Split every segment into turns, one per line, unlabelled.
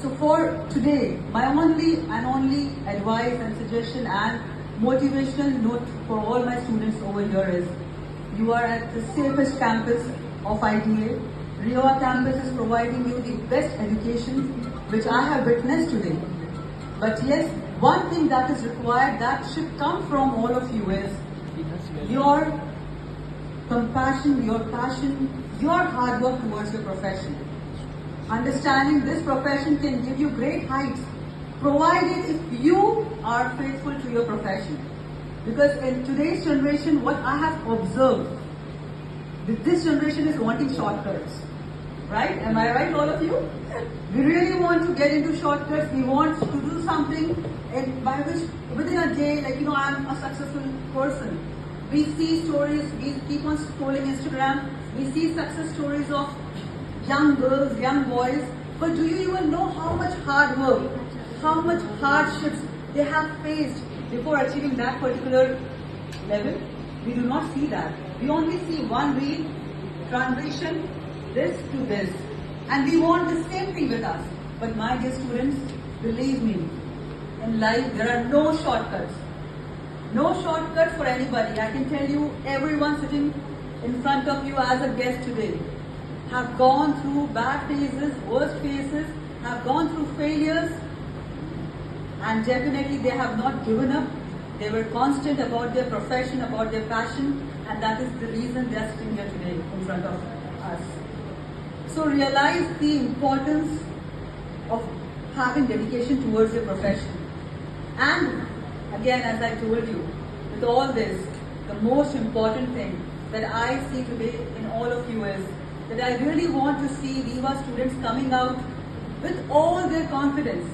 So for today, my only advice and suggestion and motivational note for all my students over here is, you are at the safest campus of ITA. RIWA campus is providing you the best education which I have witnessed today. But yes, one thing that is required that should come from all of you is your compassion, your passion, your hard work towards your profession. Understanding this profession can give you great heights, provided if you are faithful to your profession. Because in today's generation, what I have observed, this generation is wanting shortcuts. Right? Am I right, all of you? We really want to get into shortcuts. We want to do something by which within a day, like, I'm a successful person. We see stories, we keep on scrolling Instagram, we see success stories of young girls, young boys, but do you even know how much hard work, how much hardships they have faced before achieving that particular level? We do not see that. We only see one reel, transition, this to this. And we want the same thing with us. But my dear students, believe me, in life there are no shortcuts. No shortcuts for anybody. I can tell you, everyone sitting in front of you as a guest today have gone through bad phases, worst phases, have gone through failures, and definitely they have not given up. They were constant about their profession, about their passion, and that is the reason they are sitting here today in front of us. So realize the importance of having dedication towards your profession. And again, as I told you, with all this, the most important thing that I see today in all of you is that I really want to see RIWA students coming out with all their confidence.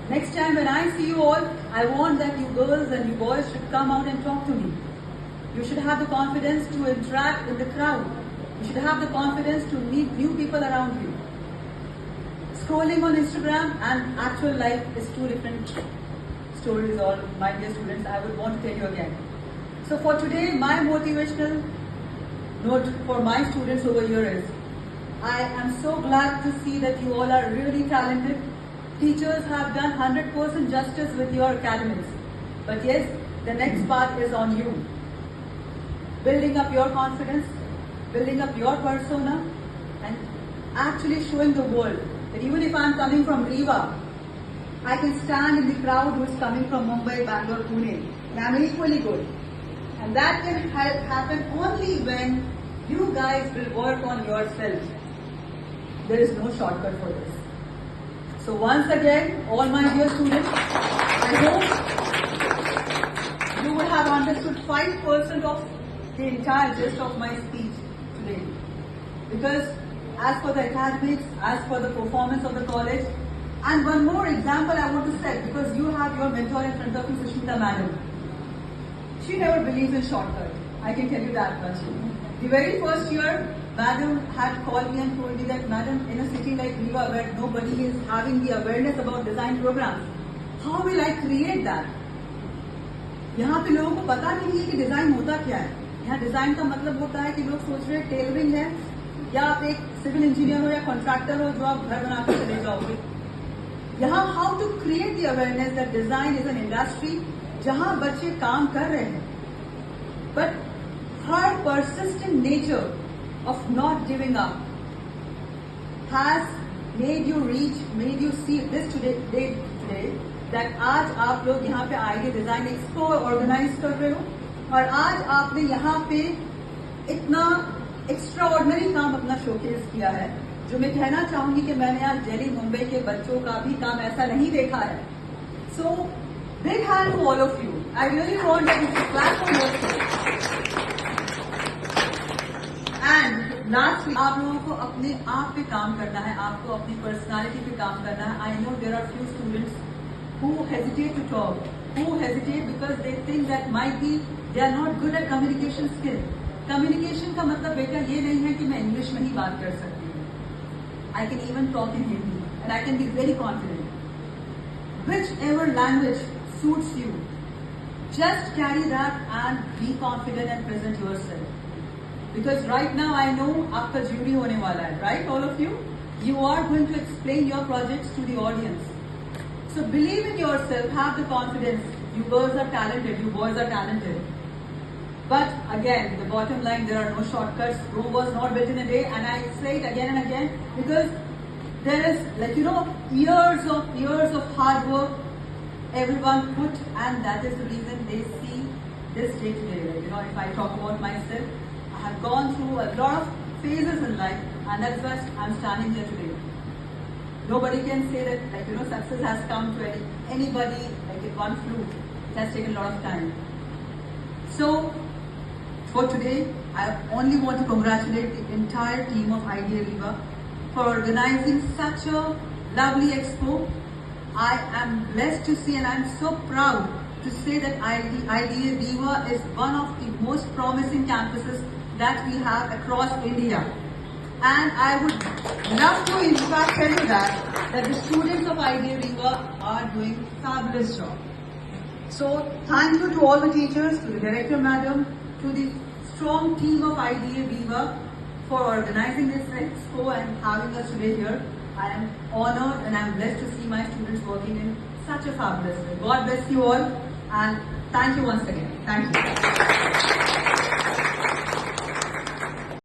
Next time when I see you all, I want that you girls and you boys should come out and talk to me. You should have the confidence to interact with the crowd. You should have the confidence to meet new people around you. Scrolling on Instagram and actual life is two different stories, all my dear students. I would want to tell you again. So for today, my motivational note for my students over here is, I am so glad to see that you all are really talented. Teachers have done 100% justice with your academics. But yes, the next part is on you. Building up your confidence, building up your persona, and actually showing the world that even if I'm coming from RIWA, I can stand in the crowd who is coming from Mumbai, Bangalore, Pune, and I'm equally good. And that can happen only when you guys will work on yourself. There is no shortcut for this. So once again, all my dear students, I hope you will have understood 5% of the entire gist of my speech today. Because as for the academics, as for the performance of the college, and one more example I want to set, because you have your mentor in front of you, Sushmita Madam. She never believes in shortcut. I can tell you that much. The very first year, Madam had called me and told me that, Madam, in a city like RIWA where nobody is having the awareness about design programs, how will I create that? यहाँ पे लोगों को पता नहीं है कि design होता क्या है. यहाँ डिजाइन का मतलब होता है कि लोग सोच रहे हैं टेलरिंग है, या आप एक सिविल इंजीनियर हो या कॉन्ट्रैक्टर हो जो आप घर बना के चले जाओगे. यहाँ how to create the awareness that design is an industry जहाँ बच्चे काम कर रहे हैं, but her persistent nature of not giving up has made you reach, made you see this today that आज आप लोग यहाँ पे आईडिया डिजाइन एक्सपो ऑर्गेनाइज कर रहे हो और आज आपने यहाँ पे इतना एक्स्ट्रा ऑर्डिनरी काम अपना शोकेस किया है, जो मैं कहना चाहूंगी कि मैंने आज दिल्ली मुंबई के बच्चों का भी काम ऐसा नहीं देखा है. So big hand to all of you. I really want that you clap for yourself. And lastly, आप लोगों को अपने आप पे काम करना है, आपको अपनी पर्सनालिटी पे काम करना है. I know there are few students who hesitate to talk, who hesitate because they think that might be they are not good at communication skill. Communication का मतलब बेटा ये नहीं है कि मैं इंग्लिश में ही बात कर सकती हूँ. I can even talk in Hindi and I can be very confident. Whichever language suits you, just carry that and be confident and present yourself. Because right now I know आपका jury होने वाला है, right, all of you? you are going to explain your projects to the audience. So believe in yourself, have the confidence. You girls are talented, you boys are talented. But again, the bottom line, there are no shortcuts. Rome was not built in a day, and I say it again and again because there is, years of hard work everyone put, and that is the reason they see this day today. If I talk about myself, I have gone through a lot of phases in life, and that's why I'm standing here today. Nobody can say that, success has come to anybody like in one fluke. It has taken a lot of time. So, for today, I only want to congratulate the entire team of Idea Viva for organizing such a lovely expo. I am blessed to see and I am so proud to say that Idea Viva is one of the most promising campuses that we have across India. And I would love to in fact tell you that the students of Idea Viva are doing fabulous job. So thank you to all the teachers, to the director madam, to the strong team of Idea Viva for organizing this expo and having us today here. I am honored and I am blessed to see my students working in such a fabulous way. God bless you all and thank you once again. Thank you.